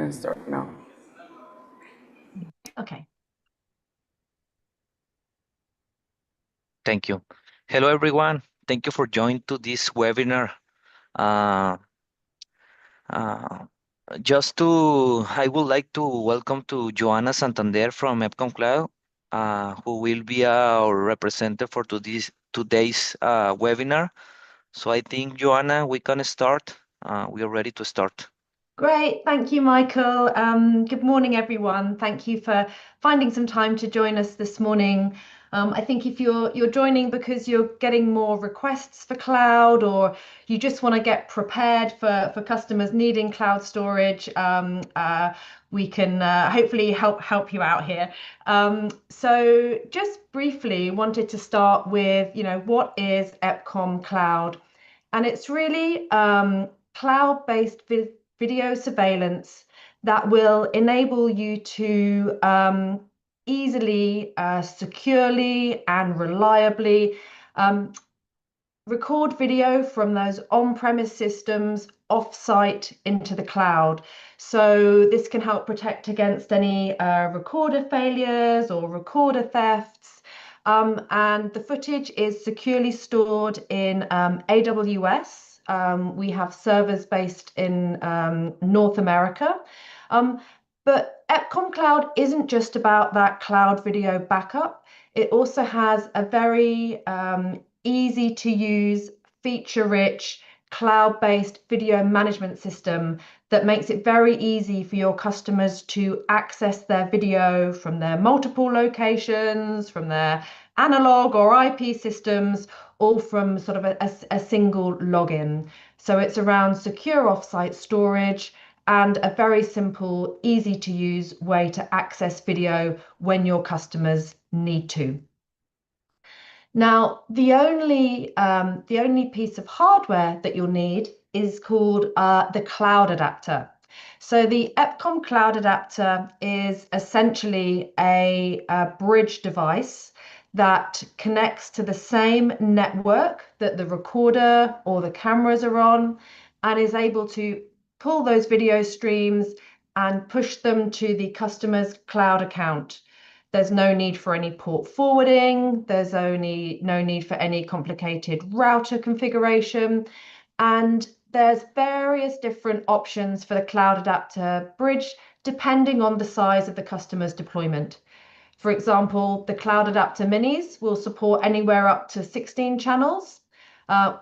can start now. Okay. Thank you. Hello, everyone. Thank you for joining to this webinar. Uh, uh, I would like to welcome to Joanna Santander from Epcom Cloud, who will be our representative for today's webinar. So I think, Joanna, we can start. We are ready to start. Great, thank you, Michael. Good morning, everyone. Thank you for finding some time to join us this morning. I think if you're joining because you're getting more requests for cloud, or you just want to get prepared for customers needing cloud storage, we can hopefully help you out here. So just briefly, wanted to start with, what is Epcom Cloud? And it's really cloud-based video surveillance that will enable you to easily, securely, and reliably record video from those on-premise systems off-site into the cloud. So this can help protect against any recorder failures or recorder thefts. And the footage is securely stored in AWS. We have servers based in North America. But Epcom Cloud isn't just about that cloud video backup. It also has a very easy to use, feature-rich, cloud-based video management system that makes it very easy for your customers to access their video from their multiple locations, from their analog or IP systems, all from sort of a single login. So it's around secure offsite storage and a very simple, easy to use way to access video when your customers need to. Now, the only piece of hardware that you'll need is called the cloud adapter. So the Epcom cloud adapter is essentially a bridge device that connects to the same network that the recorder or the cameras are on, and is able to pull those video streams and push them to the customer's cloud account. There's no need for any port forwarding. There's no need for any complicated router configuration. And there's various different options for the cloud adapter bridge, depending on the size of the customer's deployment. For example, the cloud adapter minis will support anywhere up to 16 channels.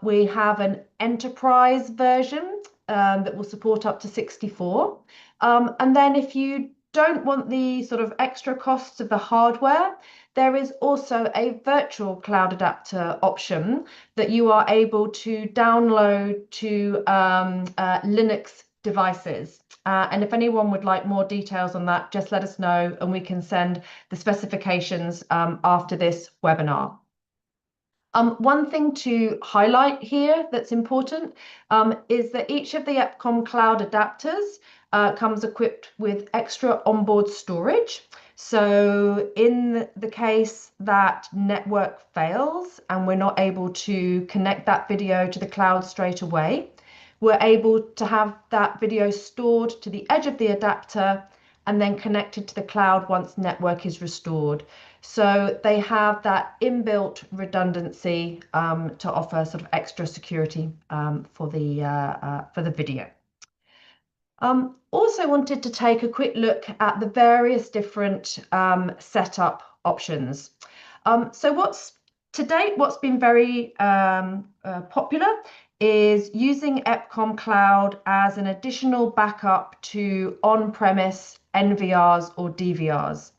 We have an enterprise version that will support up to 64. And then if you don't want the sort of extra costs of the hardware, there is also a virtual cloud adapter option that you are able to download to Linux devices. And if anyone would like more details on that, just let us know and we can send the specifications after this webinar. One thing to highlight here that's important is that each of the Epcom cloud adapters comes equipped with extra onboard storage. So in the case that network fails and we're not able to connect that video to the cloud straight away, we're able to have that video stored to the edge of the adapter and then connected to the cloud once network is restored. So they have that inbuilt redundancy to offer sort of extra security for the video. Also wanted to take a quick look at the various different setup options. So to date, what's been very popular is using Epcom Cloud as an additional backup to on-premise NVRs or DVRs.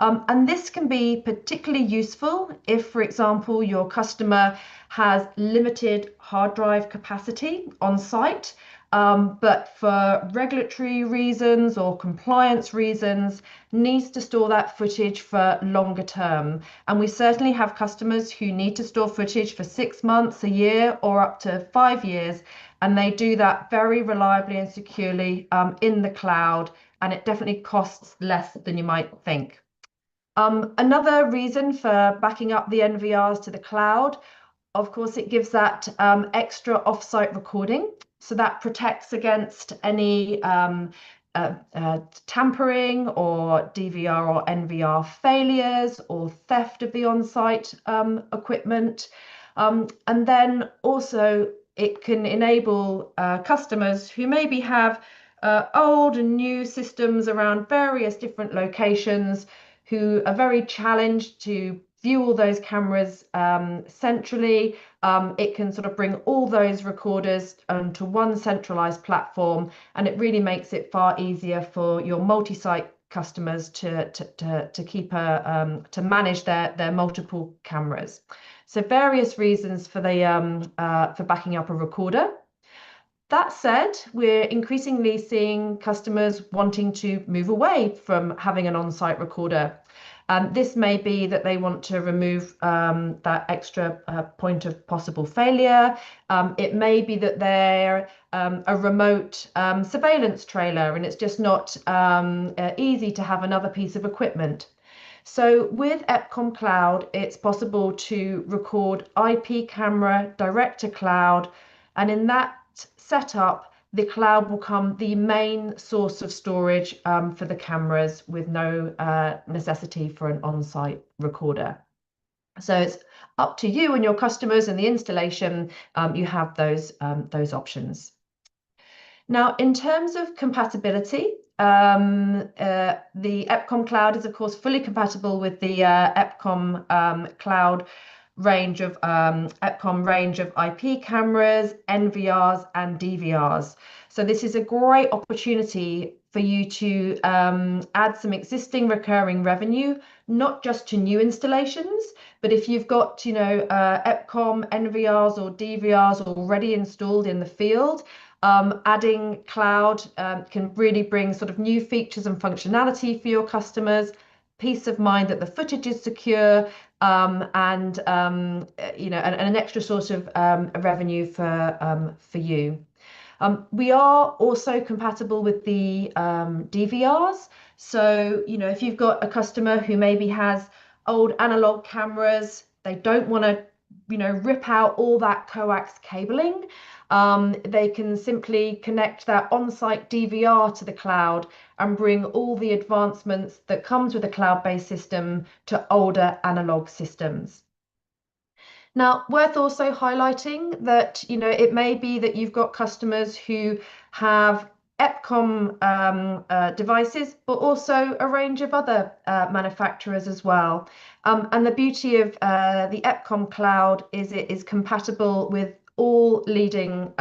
And this can be particularly useful if, for example, your customer has limited hard drive capacity on site, but for regulatory reasons or compliance reasons, needs to store that footage for longer term. And we certainly have customers who need to store footage for 6 months, a year, or up to 5 years. And they do that very reliably and securely in the cloud. And it definitely costs less than you might think. Another reason for backing up the NVRs to the cloud, of course, it gives that extra offsite recording. So that protects against any tampering or DVR or NVR failures or theft of the on-site equipment. And then also it can enable customers who maybe have old and new systems around various different locations who are very challenged to view all those cameras centrally. It can sort of bring all those recorders onto one centralized platform, and it really makes it far easier for your multi-site customers to keep to manage their multiple cameras. So various reasons for the for backing up a recorder. That said, we're increasingly seeing customers wanting to move away from having an on-site recorder. This may be that they want to remove that extra point of possible failure. It may be that they're a remote surveillance trailer and it's just not easy to have another piece of equipment. So with Epcom Cloud, it's possible to record IP camera direct to cloud, and in that setup, the cloud will become the main source of storage for the cameras with no necessity for an on-site recorder. So it's up to you and your customers and the installation, you have those options. Now, in terms of compatibility, the Epcom Cloud is, of course, fully compatible with the Epcom Cloud range of IP cameras, NVRs, and DVRs. So this is a great opportunity for you to add some existing recurring revenue, not just to new installations, but if you've got, Epcom NVRs or DVRs already installed in the field, adding cloud can really bring sort of new features and functionality for your customers, peace of mind that the footage is secure, and an extra source of revenue for you. We are also compatible with the DVRs. So, if you've got a customer who maybe has old analog cameras, they don't want to, rip out all that coax cabling. They can simply connect that on-site DVR to the cloud and bring all the advancements that comes with a cloud-based system to older analog systems. Now, worth also highlighting that, it may be that you've got customers who have Epcom devices, but also a range of other manufacturers as well. And the beauty of the Epcom Cloud is it is compatible with all leading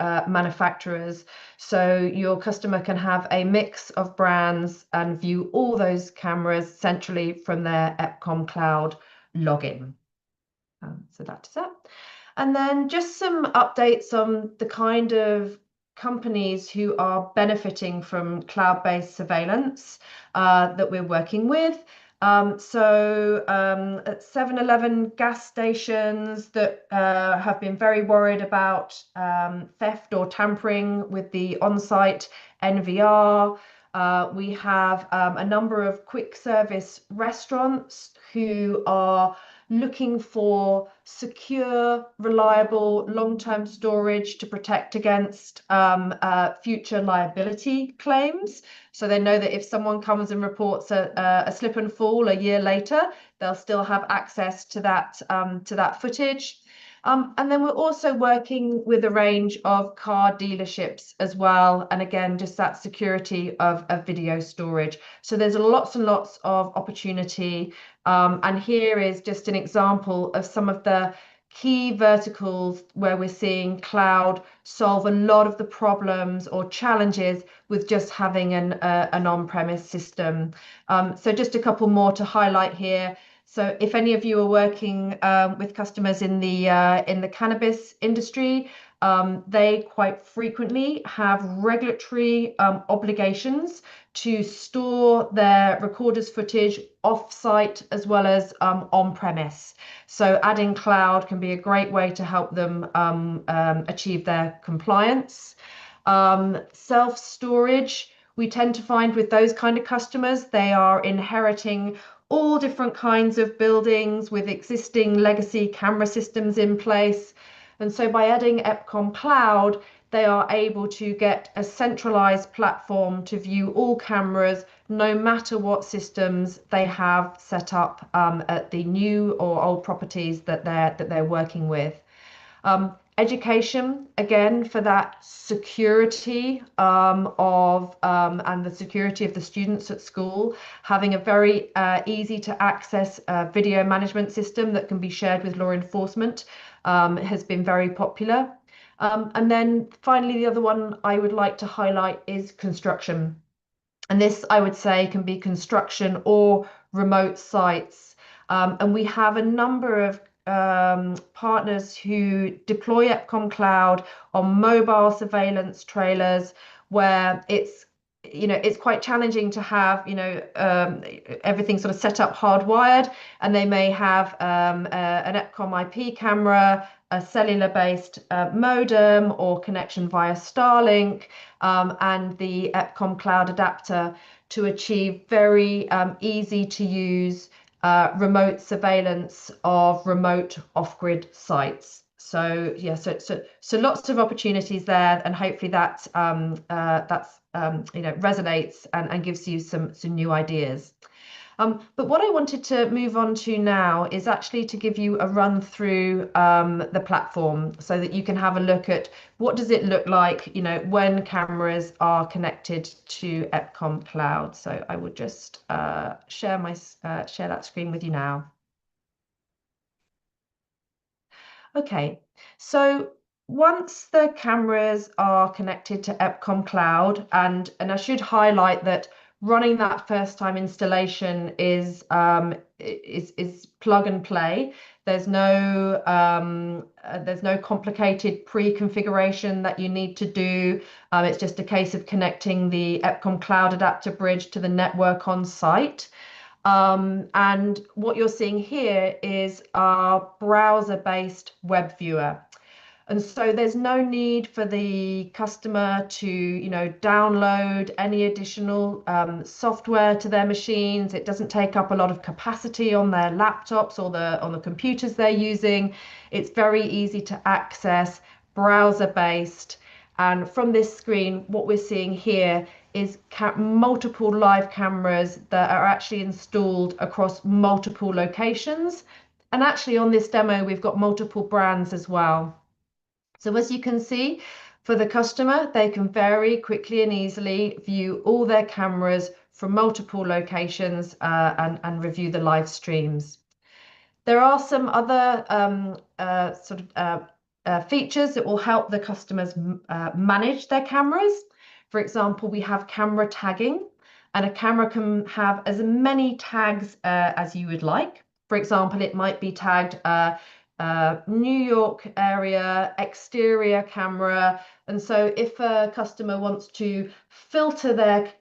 manufacturers. So your customer can have a mix of brands and view all those cameras centrally from their Epcom Cloud login. So that is it. And then just some updates on the kind of companies who are benefiting from cloud-based surveillance that we're working with. So at 7-Eleven gas stations that have been very worried about theft or tampering with the on-site NVR. We have a number of quick service restaurants who are looking for secure, reliable, long-term storage to protect against future liability claims. So they know that if someone comes and reports a slip and fall a year later, they'll still have access to that footage. And then we're also working with a range of car dealerships as well. And again, just that security of video storage. So there's lots and lots of opportunity. And here is just an example of some of the key verticals where we're seeing cloud solve a lot of the problems or challenges with just having an on-premise system. So just a couple more to highlight here. So if any of you are working with customers in the cannabis industry, they quite frequently have regulatory obligations to store their recorders footage off-site as well as on-premise. So adding cloud can be a great way to help them achieve their compliance. Self-storage, we tend to find with those kind of customers, they are inheriting all different kinds of buildings with existing legacy camera systems in place. And so by adding Epcom Cloud, they are able to get a centralized platform to view all cameras, no matter what systems they have set up at the new or old properties that they're working with. Education, again, for that security and the security of the students at school, having a very easy to access video management system that can be shared with law enforcement has been very popular. And then finally, the other one I would like to highlight is construction. And this, I would say, can be construction or remote sites. And we have a number of partners who deploy Epcom Cloud on mobile surveillance trailers where it's quite challenging to have everything sort of set up hardwired, and they may have an Epcom IP camera, a cellular based modem or connection via Starlink, and the Epcom Cloud adapter to achieve very easy to use remote surveillance of remote off-grid sites. So yeah, so lots of opportunities there, and hopefully that resonates and gives you some new ideas. But what I wanted to move on to now is actually to give you a run through the platform so that you can have a look at what does it look like, when cameras are connected to Epcom Cloud. So I will just share that screen with you now. Okay, so once the cameras are connected to Epcom Cloud, and I should highlight that running that first time installation is plug and play. There's no complicated pre-configuration that you need to do. It's just a case of connecting the Epcom Cloud adapter bridge to the network on site. And what you're seeing here is our browser-based web viewer. And so there's no need for the customer to, download any additional software to their machines. It doesn't take up a lot of capacity on their laptops or on the computers they're using. It's very easy to access, browser-based. And from this screen, what we're seeing here is multiple live cameras that are actually installed across multiple locations. And actually on this demo, we've got multiple brands as well. So as you can see, for the customer, they can very quickly and easily view all their cameras from multiple locations and review the live streams. There are some other features that will help the customers manage their cameras. For example, we have camera tagging, and a camera can have as many tags as you would like. For example, it might be tagged New York area, exterior camera. And so if a customer wants to filter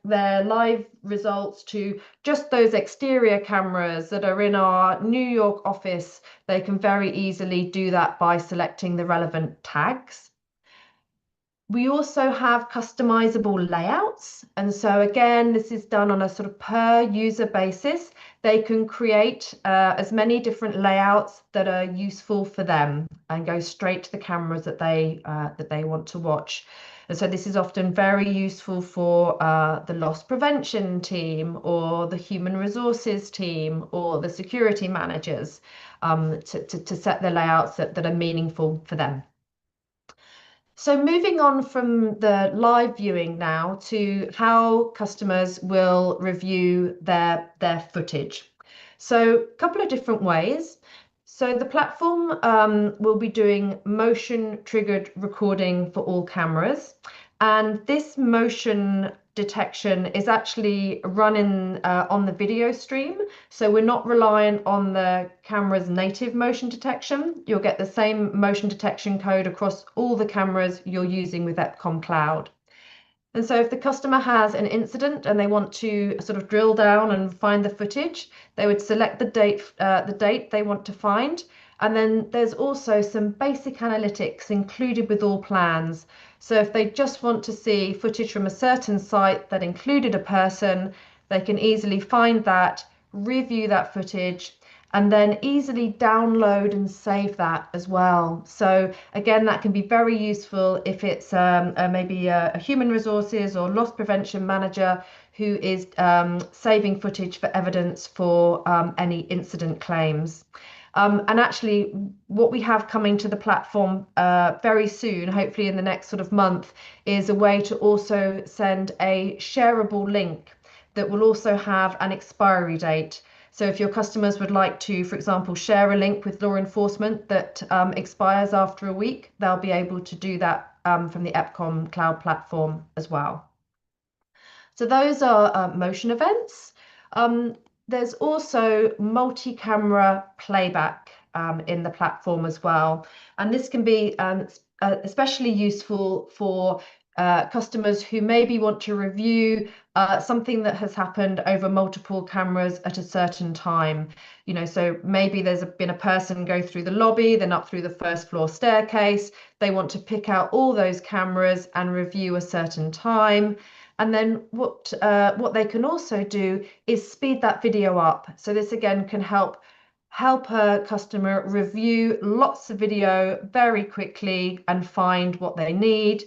their live results to just those exterior cameras that are in our New York office, they can very easily do that by selecting the relevant tags. We also have customizable layouts. And so again, this is done on a sort of per user basis. They can create as many different layouts that are useful for them and go straight to the cameras that they want to watch. And so this is often very useful for the loss prevention team or the human resources team or the security managers to set the layouts that are meaningful for them. So moving on from the live viewing now to how customers will review their footage. So a couple of different ways. So the platform will be doing motion triggered recording for all cameras. And this motion detection is actually running on the video stream. So we're not reliant on the camera's native motion detection. You'll get the same motion detection code across all the cameras you're using with Epcom Cloud. And so if the customer has an incident and they want to sort of drill down and find the footage, they would select the date they want to find. And then there's also some basic analytics included with all plans. So if they just want to see footage from a certain site that included a person, they can easily find that, review that footage, and then easily download and save that as well. So again, that can be very useful if it's maybe a human resources or loss prevention manager who is saving footage for evidence for any incident claims. And actually, what we have coming to the platform very soon, hopefully in the next sort of month, is a way to also send a shareable link that will also have an expiry date. So if your customers would like to, for example, share a link with law enforcement that expires after a week, they'll be able to do that from the Epcom cloud platform as well. So those are motion events. There's also multi-camera playback in the platform as well. And this can be especially useful for customers who maybe want to review something that has happened over multiple cameras at a certain time. So maybe there's been a person go through the lobby, then up through the first floor staircase. They want to pick out all those cameras and review a certain time. And then what they can also do is speed that video up. So this again can help a customer review lots of video very quickly and find what they need.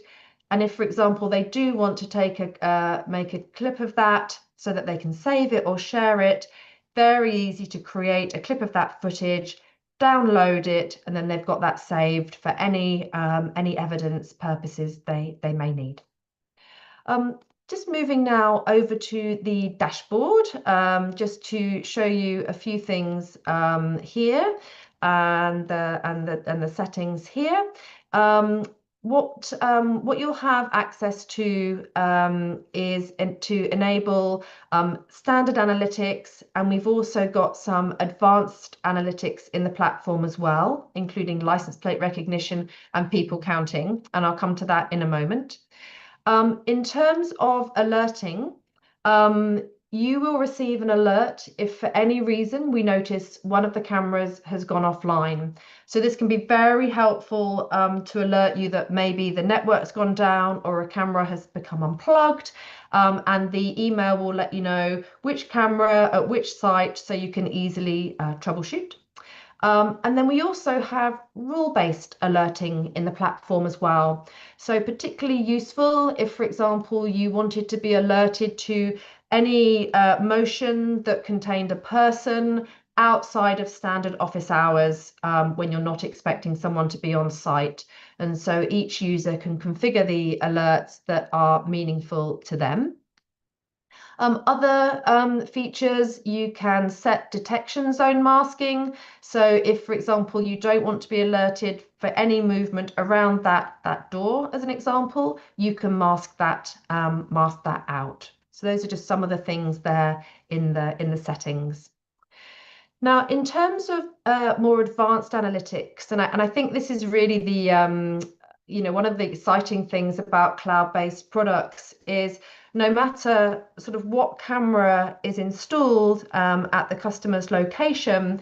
And if, for example, they do want to make a clip of that so that they can save it or share it, very easy to create a clip of that footage, download it, and then they've got that saved for any evidence purposes they may need. Just moving now over to the dashboard, just to show you a few things here and the settings here. What you'll have access to is to enable standard analytics, and we've also got some advanced analytics in the platform as well, including license plate recognition and people counting, and I'll come to that in a moment. In terms of alerting, you will receive an alert if for any reason we notice one of the cameras has gone offline. So this can be very helpful to alert you that maybe the network's gone down or a camera has become unplugged, and the email will let you know which camera at which site so you can easily troubleshoot. And then we also have rule-based alerting in the platform as well. So particularly useful if, for example, you wanted to be alerted to any motion that contained a person outside of standard office hours when you're not expecting someone to be on site. And so each user can configure the alerts that are meaningful to them. Other features, you can set detection zone masking. So if, for example, you don't want to be alerted for any movement around that door, as an example, you can mask that out. So those are just some of the things there in the settings. Now, in terms of more advanced analytics, and I think this is really the one of the exciting things about cloud-based products is no matter sort of what camera is installed at the customer's location,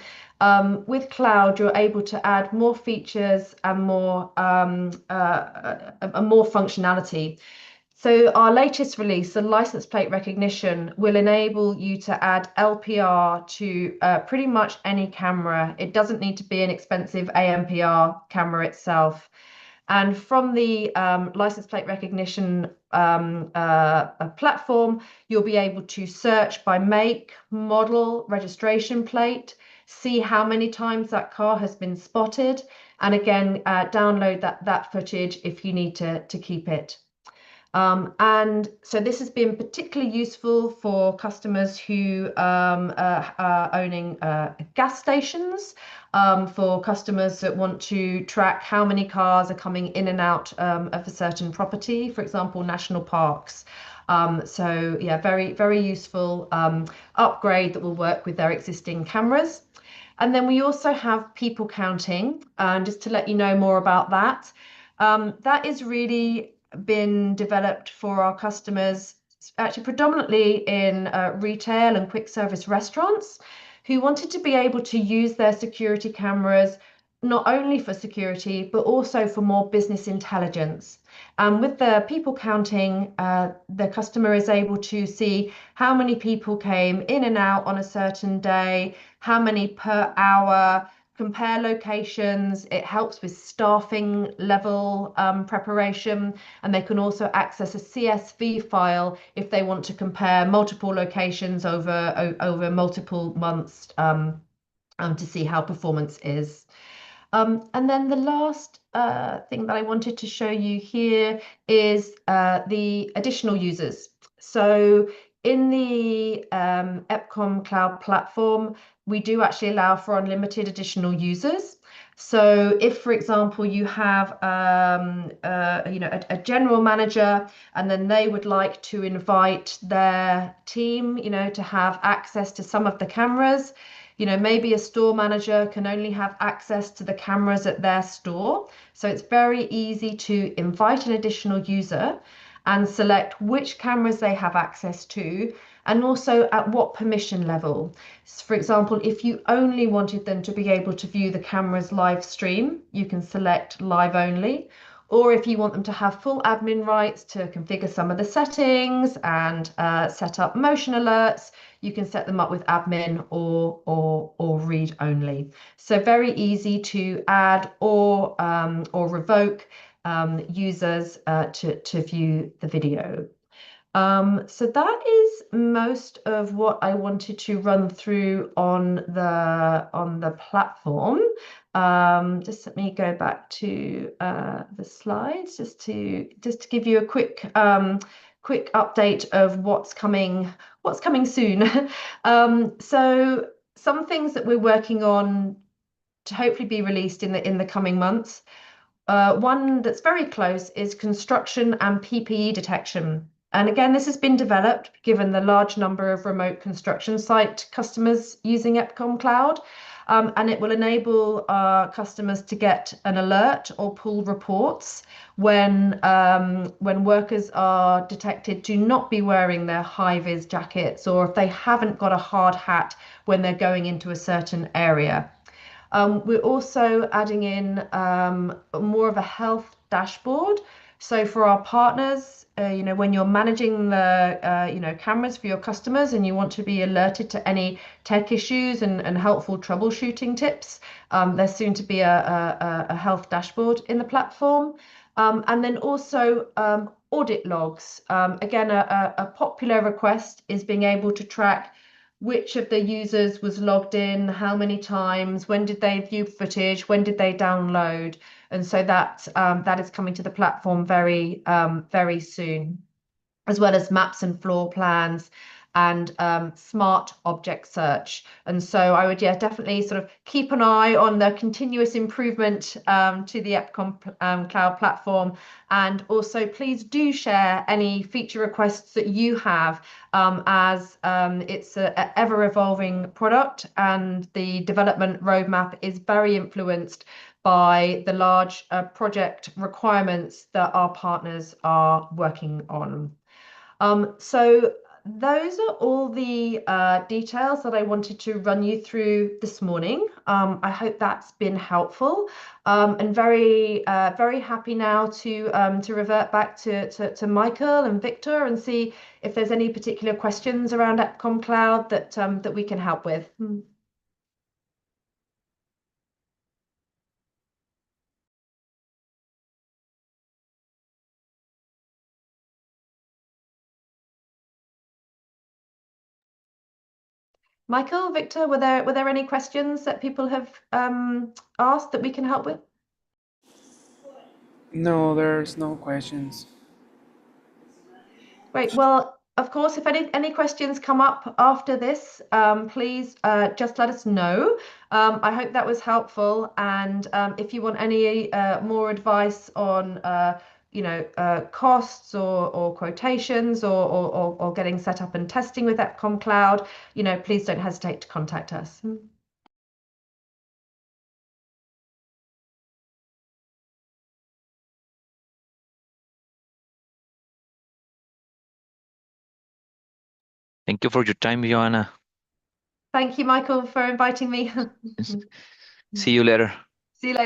with cloud, you're able to add more features and more functionality. So our latest release, the license plate recognition, will enable you to add LPR to pretty much any camera. It doesn't need to be an expensive AMPR camera itself. And from the license plate recognition platform, you'll be able to search by make, model, registration plate, see how many times that car has been spotted, and again, download that footage if you need to keep it. And so this has been particularly useful for customers who are owning gas stations, for customers that want to track how many cars are coming in and out of a certain property, for example, national parks. So yeah, very, very useful upgrade that will work with their existing cameras. And then we also have people counting, just to let you know more about that. That is really been developed for our customers, actually predominantly in retail and quick service restaurants, who wanted to be able to use their security cameras not only for security, but also for more business intelligence. And with the people counting, the customer is able to see how many people came in and out on a certain day, how many per hour, compare locations. It helps with staffing level preparation, and they can also access a CSV file if they want to compare multiple locations over multiple months to see how performance is. And then the last thing that I wanted to show you here is the additional users. So in the Epcom Cloud platform, we do actually allow for unlimited additional users. So if, for example, you have a general manager, and then they would like to invite their team, to have access to some of the cameras. Maybe a store manager can only have access to the cameras at their store. So it's very easy to invite an additional user and select which cameras they have access to, and also at what permission level. So for example, if you only wanted them to be able to view the cameras live stream, you can select live only. Or if you want them to have full admin rights to configure some of the settings and set up motion alerts, you can set them up with admin or read only. So very easy to add or revoke users to view the video. So that is most of what I wanted to run through on the platform. Just let me go back to the slides just to give you a quick update of what's coming soon. So some things that we're working on to hopefully be released in the coming months. One that's very close is construction and PPE detection. And again, this has been developed given the large number of remote construction site customers using Epcom Cloud. And it will enable our customers to get an alert or pull reports when workers are detected to not be wearing their high-vis jackets, or if they haven't got a hard hat when they're going into a certain area. We're also adding in more of a health dashboard. So for our partners, when you're managing the cameras for your customers and you want to be alerted to any tech issues and helpful troubleshooting tips, there's soon to be a health dashboard in the platform. And then also audit logs. Again, a popular request is being able to track which of the users was logged in, how many times, when did they view footage, when did they download, and so that is coming to the platform very soon, as well as maps and floor plans and smart object search. And so I would, definitely sort of keep an eye on the continuous improvement to the Epcom Cloud platform. And also, please do share any feature requests that you have, as it's an ever-evolving product, and the development roadmap is very influenced by the large project requirements that our partners are working on. So those are all the details that I wanted to run you through this morning. I hope that's been helpful, and very happy now to revert back to Michael and Victor and see if there's any particular questions around Epcom Cloud that we can help with. Michael, Victor, were there any questions that people have asked that we can help with? No, there's no questions. Great. Well, of course, if any questions come up after this, please just let us know. I hope that was helpful. And if you want any more advice on, costs or quotations or getting set up and testing with Epcom Cloud, please don't hesitate to contact us. Thank you for your time, Joanna. Thank you, Michael, for inviting me. See you later.